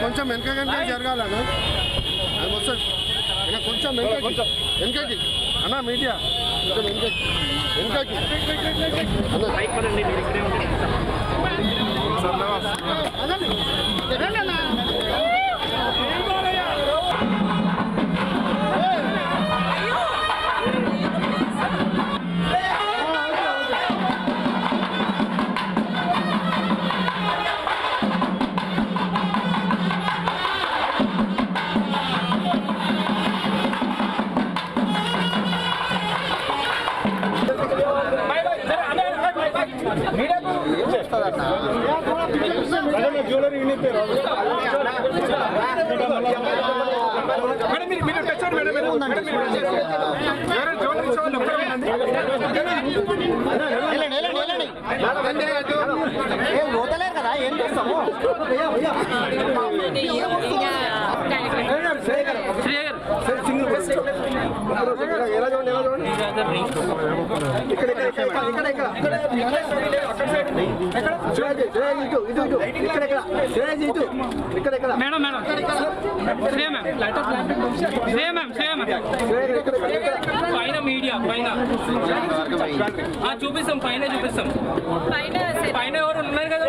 కొంచెం వెనకకి జరగాలన్నా అది వస్తుంది అన్న కొంచెం వెనకకి అన్న మీడియా కొంచెం వెనకకి పోతలేరు కదా ఏం చేస్తాము పైన మీడియా పైన చూపిస్తాం పైన చూపిస్తాం పైన ఎవరు ఉన్నారు కదా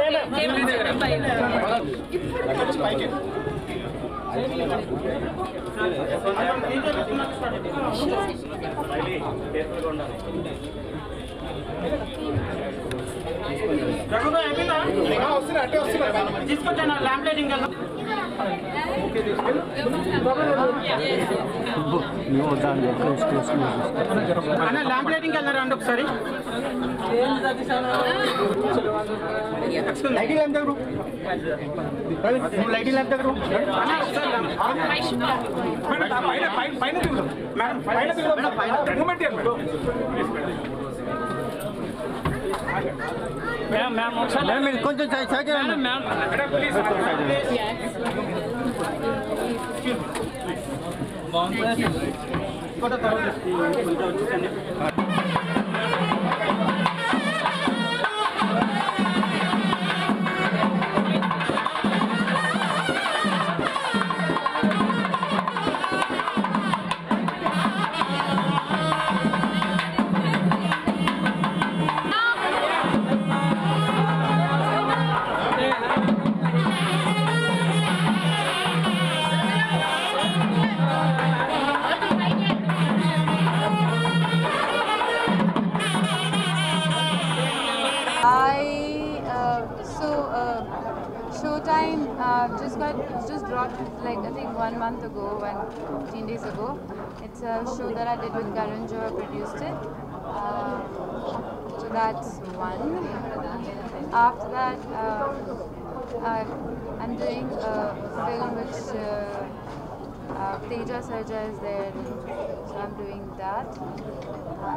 తీసుకొచ్చాను ల్యాంప్ లైటింగ్ అన్న ల్యాంప్ లైటింగ్ వెళ్ళారా అండి ఒకసారి లైటింగ్ ల్యాంప్ దగ్గర లైటింగ్ ల్యాంప్ దగ్గర కొంచెం Showtime just dropped like I think 1 month ago, 15 days ago. It's a show that I did with Karan Johar, produced it. So that's one. After that, I'm doing a film which Teja Sarja is there, so I'm doing that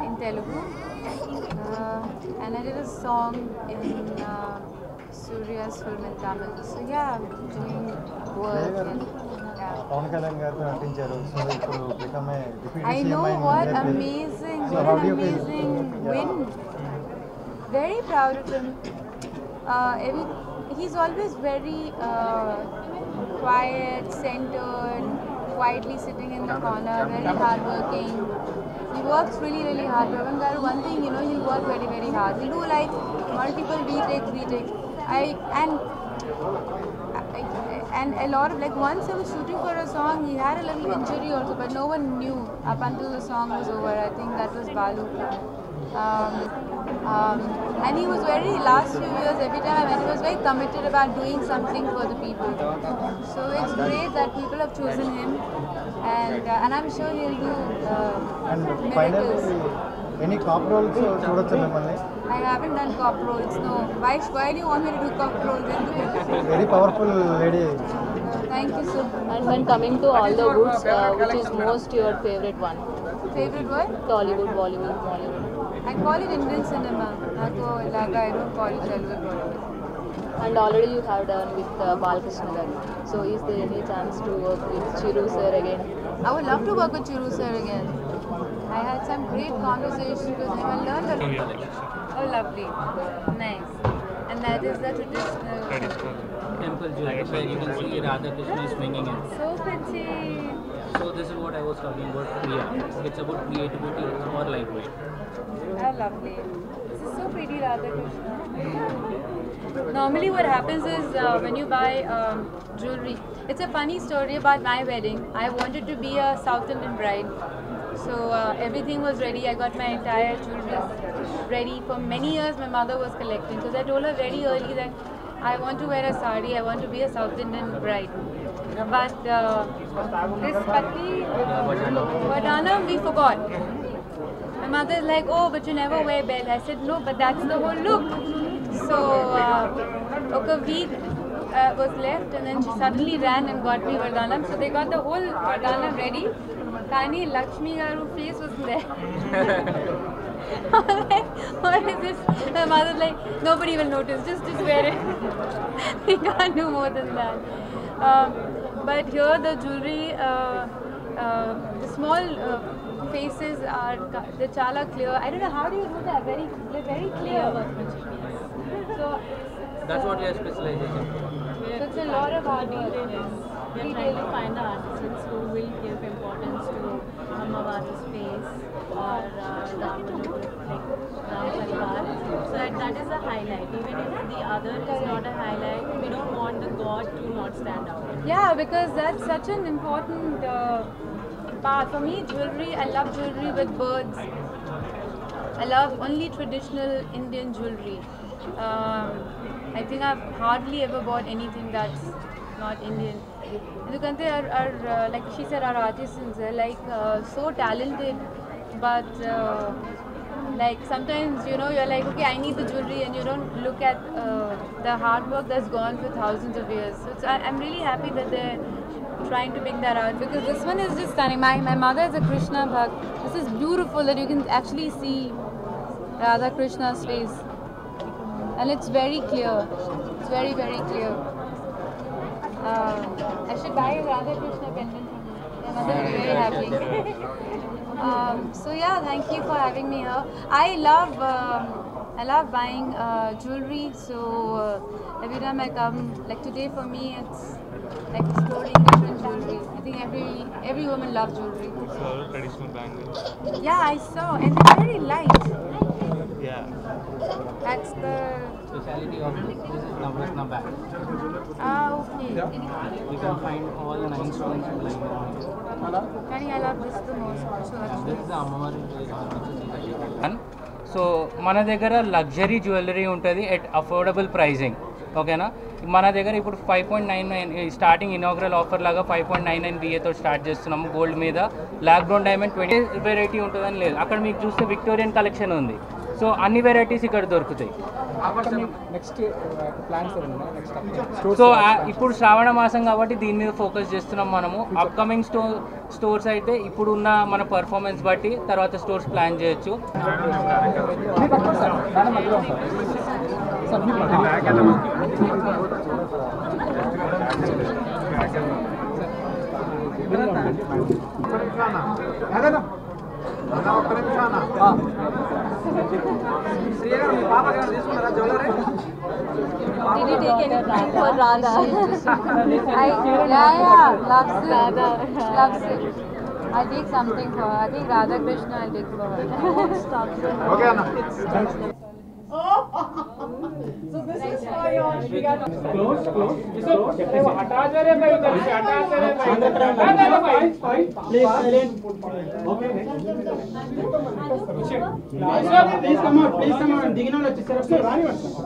in Telugu. And I did a song in Surya's film in Tamil. So yeah, I'm doing work. I know, what amazing win. Very proud of him. He's always very quiet, centered, quietly sitting in the corner, very hardworking. He works really hard. Ravan Garu, one thing, he'll work very hard. He'll do like multiple retakes. And a lot of, like, once I was shooting for a song, he had a little injury also, but no one knew up until the song was over. I think that was Balu. And he was last few years, every time I met, he was very committed about doing something for the people. So it's great that people have chosen him, and I'm sure he'll do miracles. Any cop roles I haven't done cop roles, no. Why do you want me to do cop roles? Very powerful lady. Thank you so much. And when coming to all the woods, which is most your favorite one? Favorite what? Tollywood, Bollywood, Mollywood. I call it Indian cinema. I don't call it Telugu Bollywood. And already you have done with Balakrishna Garu. So is there any chance to work with Chiru sir again? I would love to work with Chiru sir again. I had some great conversations with him and learned a lot. Oh, lovely. Nice. And that is the traditional temple jewelry where you can see Radha Krishna swinging it. So pretty. So this is what I was talking about. Yeah, it's about creativity or lightweight. How lovely. This is so pretty, Radha Krishna. Normally what happens is when you buy jewelry, it's a funny story about my wedding. I wanted to be a South Indian bride. So everything was ready. I got my entire jewelry ready. For many years my mother was collecting. Because I told her very early that I want to wear a sari, I want to be a South Indian bride. But this Patti, Vardhanam, we forgot. My mother is like, oh, but you never wear belt. I said, no, but that's the whole look. So a week was left and then she suddenly ran and got me Vardhanam. So they got the whole Vardhanam ready. Kani Lakshmi Garu face wasn't there. I was like, what is this? My mother's like, nobody will notice, just wear it. We can't do more than that. But here the jewelry, the small faces are the chala clear. I don't know, how do you do that? They're very clear. So That's what we are specializing in. so it's a lot of hard work. We are trying to find the artisans who will give importance to Ammavati's face or Ram Parivar. So that is a highlight. Even if the other is not a highlight, we don't want the god to not stand out. Yeah, because that's such an important part. For me, jewelry, I love jewelry with birds. I love only traditional Indian jewelry. I think I've hardly ever bought anything that's not Indian. Dukante are like she said, our artisans are like so talented, but like sometimes you're like, okay, I need the jewelry, and you don't look at the hard work that's gone for thousands of years. So I'm really happy that they're trying to pick that out, because this one is just stunning. My mother is a Krishna Bhakt. This is beautiful that you can actually see Radha Krishna's face, and it's very clear. It's very, very clear. I should buy a Radha Krishna pendant from you. My mother will be very happy. So yeah, thank you for having me here. I love buying jewelry. So every time I come, like today for me, it's like exploring different jewelry. I think every woman loves jewelry. So traditional bangles. Yeah, I saw, and they're very light. Yeah. That's the Speciality of this is Navratna bag. okay. You can find all the 9 stones lying on it. Kani, I love this the most. So This is the Ammavati. So మన దగ్గర luxury jewellery ఉంటుంది at affordable pricing, ఓకేనా. మన దగ్గర ఇప్పుడు 5.99 starting inaugural offer లాగా 5.99 BAతో start చేస్తున్నాము. Gold మీద లాక్డౌన్ డైమండ్ 20 వెరైటీ ఉంటుందని లేదు. అక్కడ మీకు చూస్తే విక్టోరియన్ కలెక్షన్ ఉంది. సో అన్ని వెరైటీస్ ఇక్కడ దొరుకుతాయి. సో ఇప్పుడు శ్రావణ మాసం కాబట్టి దీని మీద ఫోకస్ చేస్తున్నాం మనము. అప్కమింగ్ స్టోర్స్ అయితే ఇప్పుడున్న మన పర్ఫార్మెన్స్ బట్టి తర్వాత స్టోర్స్ ప్లాన్ చేయొచ్చు. Did you take anything for Radha? loves it. I'll take something for her. I think Radha Krishna I'll take for her. Okay, Anna. Please come out. Please come out.